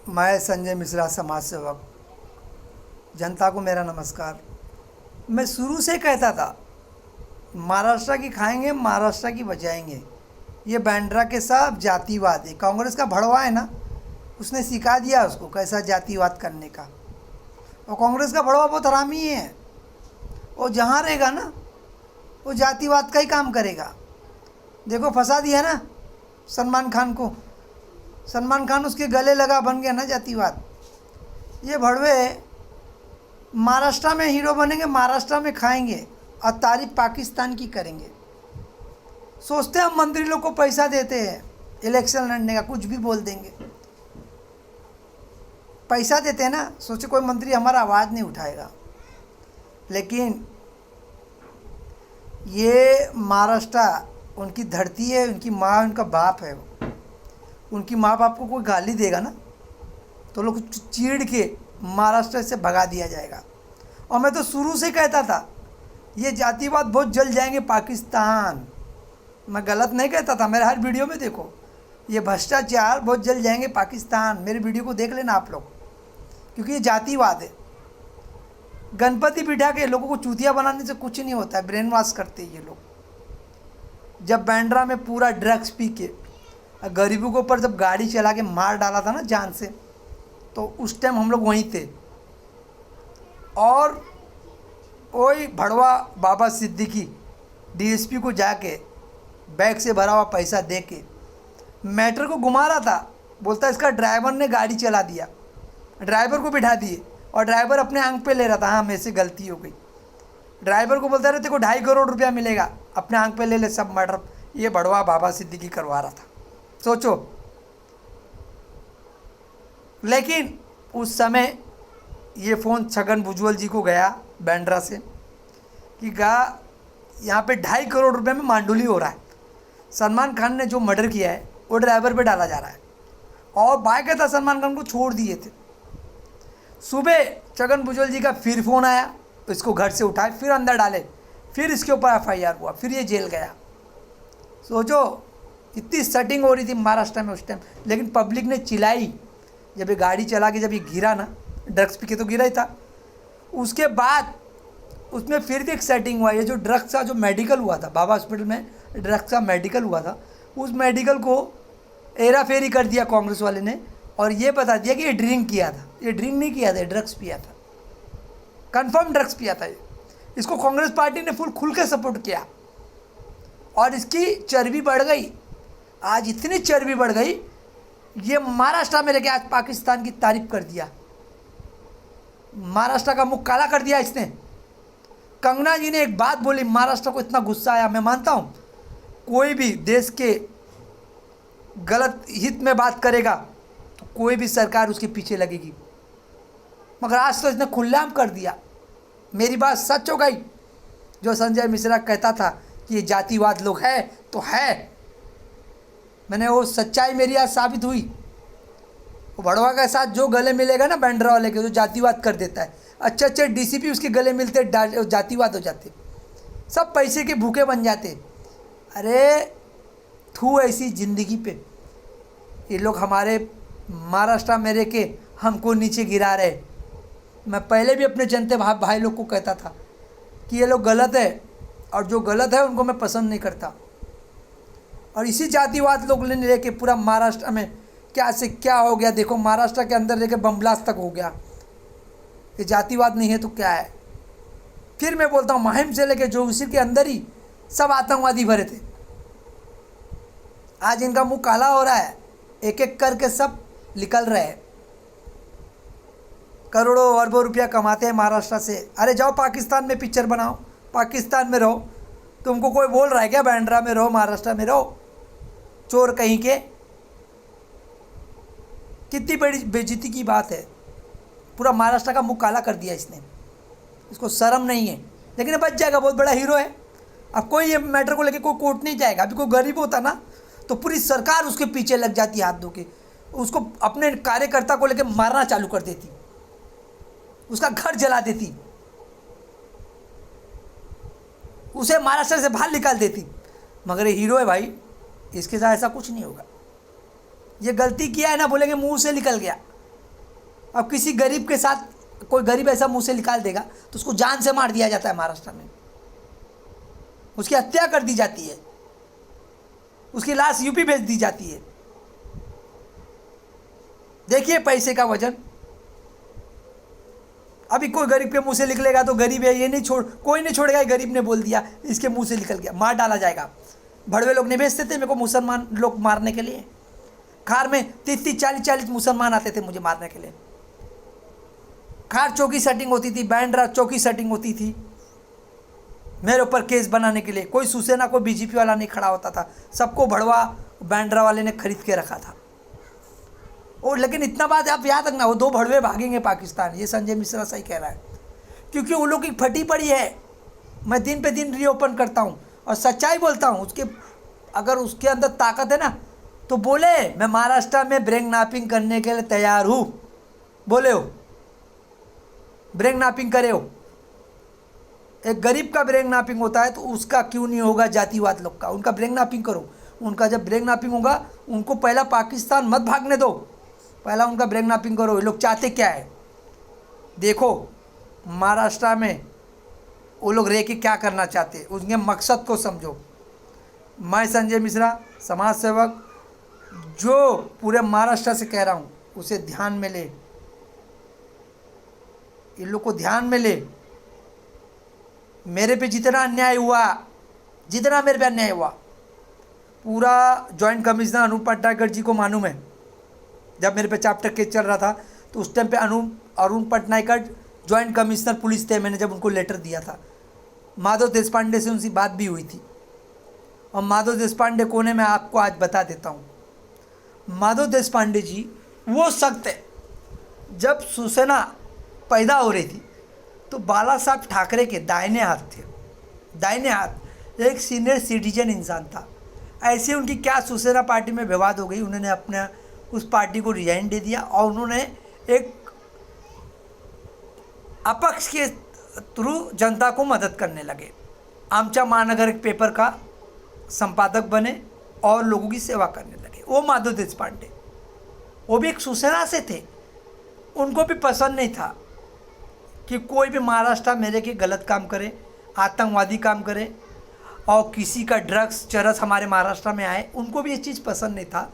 मैं संजय मिश्रा, समाज सेवक। जनता को मेरा नमस्कार। मैं शुरू से कहता था महाराष्ट्र की खाएंगे, महाराष्ट्र की बचाएंगे। ये बांद्रा के सब जातिवाद है। कांग्रेस का भड़वा है ना, उसने सिखा दिया उसको कैसा जातिवाद करने का। और कांग्रेस का भड़वा बहुत हरामी है। वो जहाँ रहेगा ना, वो जातिवाद का ही काम करेगा। देखो फंसा दिया ना सलमान खान को। सलमान खान उसके गले लगा, बन गया ना जातिवाद। ये भड़वे महाराष्ट्र में हीरो बनेंगे, महाराष्ट्र में खाएंगे और तारीफ पाकिस्तान की करेंगे। सोचते हैं हम मंत्री लोग को पैसा देते हैं इलेक्शन लड़ने का, कुछ भी बोल देंगे। पैसा देते हैं ना, सोचे कोई मंत्री हमारा आवाज़ नहीं उठाएगा। लेकिन ये महाराष्ट्र उनकी धरती है, उनकी माँ उनका बाप है। उनकी माँ बाप को कोई गाली देगा ना तो लोग चीड़ के महाराष्ट्र से भगा दिया जाएगा। और मैं तो शुरू से कहता था ये जातिवाद बहुत जल जाएंगे पाकिस्तान। मैं गलत नहीं कहता था, मेरे हर वीडियो में देखो, ये भ्रष्टाचार बहुत जल जाएंगे पाकिस्तान। मेरे वीडियो को देख लेना आप लोग, क्योंकि ये जातिवाद है। गणपति बिठा के लोगों को चूतिया बनाने से कुछ नहीं होता है, ब्रेन वॉश करते हैं ये लोग। जब बांद्रा में पूरा ड्रग्स पी के गरीबों के ऊपर जब गाड़ी चला के मार डाला था ना जान से, तो उस टाइम हम लोग वहीं थे। और वही भड़वा बाबा सिद्दीकी डीएसपी को जाके बैग से भरा हुआ पैसा दे के मैटर को घुमा रहा था। बोलता इसका ड्राइवर ने गाड़ी चला दिया, ड्राइवर को बिठा दिए और ड्राइवर अपने आंख पे ले रहा था, हाँ मेरे से गलती हो गई। ड्राइवर को बोलता रहे तेरे को 2.5 करोड़ रुपया मिलेगा, अपने आंख पे ले ले सब मर्डर। ये भड़वा बाबा सिद्दीकी करवा रहा था, सोचो। लेकिन उस समय ये फ़ोन छगन भुजबल जी को गया बांद्रा से कि कहा यहाँ पे 2.5 करोड़ रुपए में मांडुली हो रहा है। सलमान खान ने जो मर्डर किया है वो ड्राइवर पे डाला जा रहा है। और बाकायदा सलमान खान को छोड़ दिए थे। सुबह छगन भुजबल जी का फिर फ़ोन आया, इसको घर से उठाए, फिर अंदर डाले, फिर इसके ऊपर FIR हुआ, फिर ये जेल गया। सोचो कितनी सेटिंग हो रही थी महाराष्ट्र में उस टाइम। लेकिन पब्लिक ने चिल्लाई जब ये गाड़ी चला के, जब ये गिरा ना, ड्रग्स पी के तो गिरा ही था। उसके बाद उसमें फिर भी एक सेटिंग हुआ। ये जो ड्रग्स का जो मेडिकल हुआ था बाबा हॉस्पिटल में, ड्रग्स का मेडिकल हुआ था, उस मेडिकल को हेरा फेरी कर दिया कांग्रेस वाले ने। और ये बता दिया कि ये ड्रिंक किया था। ये ड्रिंक नहीं किया था, ये ड्रग्स पिया था, कंफर्म ड्रग्स पिया था। इसको कांग्रेस पार्टी ने फुल खुल के सपोर्ट किया और इसकी चर्बी बढ़ गई। आज इतनी चर्बी बढ़ गई, ये महाराष्ट्र में लेके आज पाकिस्तान की तारीफ कर दिया। महाराष्ट्र का मुख काला कर दिया इसने। कंगना जी ने एक बात बोली, महाराष्ट्र को इतना गुस्सा आया। मैं मानता हूँ कोई भी देश के गलत हित में बात करेगा तो कोई भी सरकार उसके पीछे लगेगी, मगर आज तो इसने खुलेआम कर दिया। मेरी बात सच हो गई। जो संजय मिश्रा कहता था कि ये जातिवाद लोग है तो है, मैंने वो सच्चाई मेरी आज साबित हुई। वो भड़वा के साथ जो गले मिलेगा ना बांद्रा वाले के, जो जातिवाद कर देता है, अच्छे अच्छे DCP उसके गले मिलते जातिवाद हो जाते, सब पैसे के भूखे बन जाते। अरे थू ऐसी ज़िंदगी पे ये लोग हमारे महाराष्ट्र में रह के हमको नीचे गिरा रहे। मैं पहले भी अपने जनते भाई लोग को कहता था कि ये लोग गलत है, और जो गलत है उनको मैं पसंद नहीं करता। और इसी जातिवाद लोग ने लेके पूरा महाराष्ट्र में क्या से क्या हो गया। देखो महाराष्ट्र के अंदर लेके बम ब्लास्ट तक हो गया। ये जातिवाद नहीं है तो क्या है। फिर मैं बोलता हूँ माहिम से लेके जोगीसिर के अंदर ही सब आतंकवादी भरे थे। आज इनका मुंह काला हो रहा है, एक एक करके सब निकल रहे हैं। करोड़ों अरबों रुपया कमाते हैं महाराष्ट्र से। अरे जाओ पाकिस्तान में पिक्चर बनाओ, पाकिस्तान में रहो। तुमको कोई बोल रहा है क्या बांद्रा में रहो, महाराष्ट्र में रहो? चोर कहीं के। कितनी बड़ी बेइज्जती की बात है। पूरा महाराष्ट्र का मुंह काला कर दिया इसने। इसको शर्म नहीं है, लेकिन ये बच जाएगा, बहुत बड़ा हीरो है। अब कोई ये मैटर को लेके कोई कोर्ट नहीं जाएगा। अभी कोई गरीब होता ना तो पूरी सरकार उसके पीछे लग जाती हाथ धो के, उसको अपने कार्यकर्ता को लेके मारना चालू कर देती, उसका घर जला देती, उसे महाराष्ट्र से बाहर निकाल देती। मगर ये हीरो है भाई, इसके साथ ऐसा कुछ नहीं होगा। ये गलती किया है ना, बोलेंगे मुंह से निकल गया। अब किसी गरीब के साथ कोई गरीब ऐसा मुंह से निकाल देगा तो उसको जान से मार दिया जाता है महाराष्ट्र में, उसकी हत्या कर दी जाती है, उसकी लाश यूपी भेज दी जाती है। देखिए पैसे का वजन। अभी कोई गरीब के मुंह से निकलेगा तो गरीब है ये नहीं छोड़, कोई नहीं छोड़ेगा, गरीब ने बोल दिया इसके मुंह से निकल गया, मार डाला जाएगा। भड़वे लोग नहीं भेजते थे मेरे को मुसलमान लोग मारने के लिए, खार में 30-30 40-40 मुसलमान आते थे मुझे मारने के लिए। खार चौकी सेटिंग होती थी, बैंड्रा चौकी सेटिंग होती थी मेरे ऊपर केस बनाने के लिए। कोई सुसेना कोई बीजेपी वाला नहीं खड़ा होता था, सबको भड़वा बैंड्रा वाले ने खरीद के रखा था। और लेकिन इतना बात आप याद रखना, वो 2 भड़वे भागेंगे पाकिस्तान, ये संजय मिश्रा सही कह रहा है, क्योंकि वो लोग की फटी पड़ी है। मैं दिन पे दिन रीओपन करता हूँ और सच्चाई बोलता हूँ, उसके अगर उसके अंदर ताकत है ना तो बोले मैं महाराष्ट्र में ब्रेन नापिंग करने के लिए तैयार हूँ, बोले हो ब्रेन नापिंग करे हो। एक गरीब का ब्रेन नापिंग होता है तो उसका क्यों नहीं होगा जातिवाद लोग का, उनका ब्रेन नापिंग करो। उनका जब ब्रेन नापिंग होगा उनको पहला पाकिस्तान मत भागने दो, पहला उनका ब्रेन नापिंग करो। ये लोग चाहते क्या है देखो, महाराष्ट्र में वो लोग रह के क्या करना चाहते, उनके मकसद को समझो। मैं संजय मिश्रा समाज सेवक जो पूरे महाराष्ट्र से कह रहा हूँ उसे ध्यान में ले, इन लोग को ध्यान में ले। मेरे पे जितना अन्याय हुआ, जितना मेरे पे अन्याय हुआ, पूरा जॉइंट कमिश्नर अनूप पटनायकर जी को मालूम है। जब मेरे पे चैप्टर केस चल रहा था तो उस टाइम पे अरुण पटनायकर जॉइंट कमिश्नर पुलिस थे, मैंने जब उनको लेटर दिया था। माधव देशपांडे से उनकी बात भी हुई थी, और माधव देशपांडे कौन है मैं आपको आज बता देता हूँ। माधव देशपांडे जी वो सख्त है, जब शिवसेना पैदा हो रही थी तो बाला साहब ठाकरे के दाहिने हाथ थे, दाहिने हाथ एक सीनियर सिटीजन इंसान था। ऐसे उनकी क्या शिवसेना पार्टी में विवाद हो गई, उन्होंने अपना उस पार्टी को रिजाइन दे दिया और उन्होंने एक अपक्ष के थ्रू जनता को मदद करने लगे। आमचा महानगर एक पेपर का संपादक बने और लोगों की सेवा करने लगे। वो माधव देशपांडे, वो भी एक शिवसेना से थे, उनको भी पसंद नहीं था कि कोई भी महाराष्ट्र में रह के गलत काम करे, आतंकवादी काम करे और किसी का ड्रग्स चरस हमारे महाराष्ट्र में आए। उनको भी ये चीज़ पसंद नहीं था।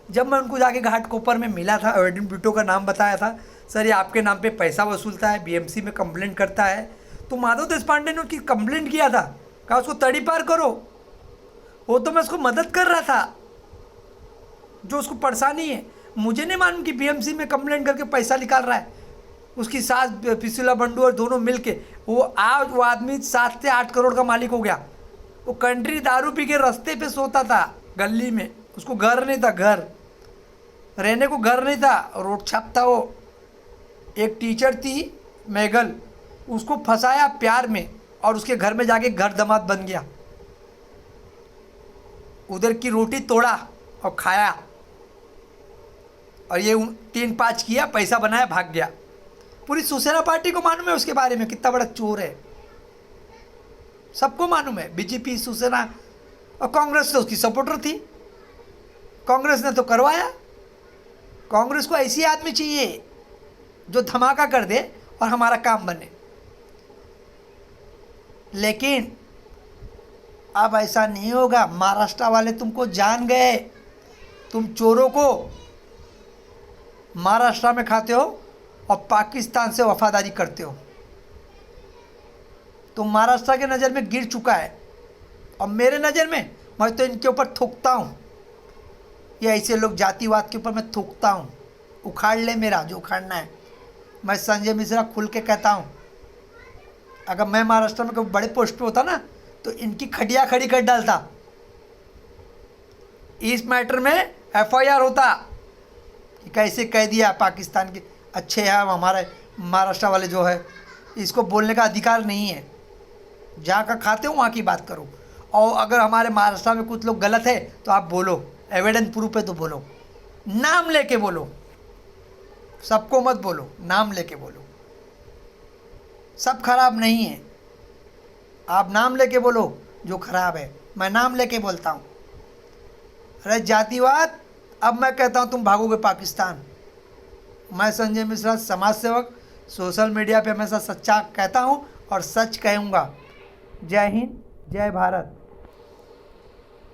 जब मैं उनको जाके घाटकोपर में मिला था, एडिन बिटो का नाम बताया था, सर ये आपके नाम पे पैसा वसूलता है, बीएमसी में कंप्लेंट करता है, तो माधव देशपांडे ने उसकी कंप्लेंट किया था, कहा उसको तड़ी पार करो। वो तो मैं उसको मदद कर रहा था, जो उसको परेशानी है। मुझे नहीं मालूम कि बीएमसी में कंप्लेंट करके पैसा निकाल रहा है। उसकी सास पिसुला बंडू और दोनों मिलके वो आदमी 7 से 8 करोड़ का मालिक हो गया। वो कंट्री दारू पी के रास्ते पे सोता था गली में, उसको घर नहीं था, घर रहने को घर नहीं था, रोड छापता। वो एक टीचर थी मैगल, उसको फंसाया प्यार में और उसके घर में जाके घर दामाद बन गया, उधर की रोटी तोड़ा और खाया, और ये 3-5 किया, पैसा बनाया, भाग गया। पूरी शिवसेना पार्टी को मालूम है उसके बारे में कितना बड़ा चोर है, सबको मालूम है। बीजेपी, शिवसेना और कांग्रेस तो उसकी सपोर्टर थी, कांग्रेस ने तो करवाया। कांग्रेस को ऐसी आदमी चाहिए जो धमाका कर दे और हमारा काम बने। लेकिन अब ऐसा नहीं होगा, महाराष्ट्र वाले तुमको जान गए, तुम चोरों को महाराष्ट्र में खाते हो और पाकिस्तान से वफादारी करते हो। तो महाराष्ट्र के नज़र में गिर चुका है और मेरे नज़र में मैं तो इनके ऊपर थूकता हूँ। ये ऐसे लोग जातिवाद के ऊपर मैं थूकता हूँ। उखाड़ ले मेरा जो उखाड़ना है। मैं संजय मिश्रा खुल के कहता हूँ, अगर मैं महाराष्ट्र में कोई बड़े पोस्ट पे होता ना तो इनकी खटिया खड़ी कर डालता। इस मैटर में एफआईआर होता कि कैसे कह दिया पाकिस्तान के अच्छे हैं हमारे महाराष्ट्र वाले, जो है इसको बोलने का अधिकार नहीं है। जहाँ का खाते हो वहाँ की बात करो, और अगर हमारे महाराष्ट्र में कुछ लोग गलत है तो आप बोलो, एविडेंस प्रूफ है तो बोलो, नाम लेके बोलो, सबको मत बोलो, नाम लेके बोलो। सब खराब नहीं है, आप नाम लेके बोलो जो खराब है। मैं नाम लेके बोलता हूँ। अरे जातिवाद, अब मैं कहता हूँ तुम भागोगे पाकिस्तान, मैं संजय मिश्रा, समाज सेवक, सोशल मीडिया पे हमेशा सच्चा कहता हूँ और सच कहूँगा। जय हिंद, जय भारत।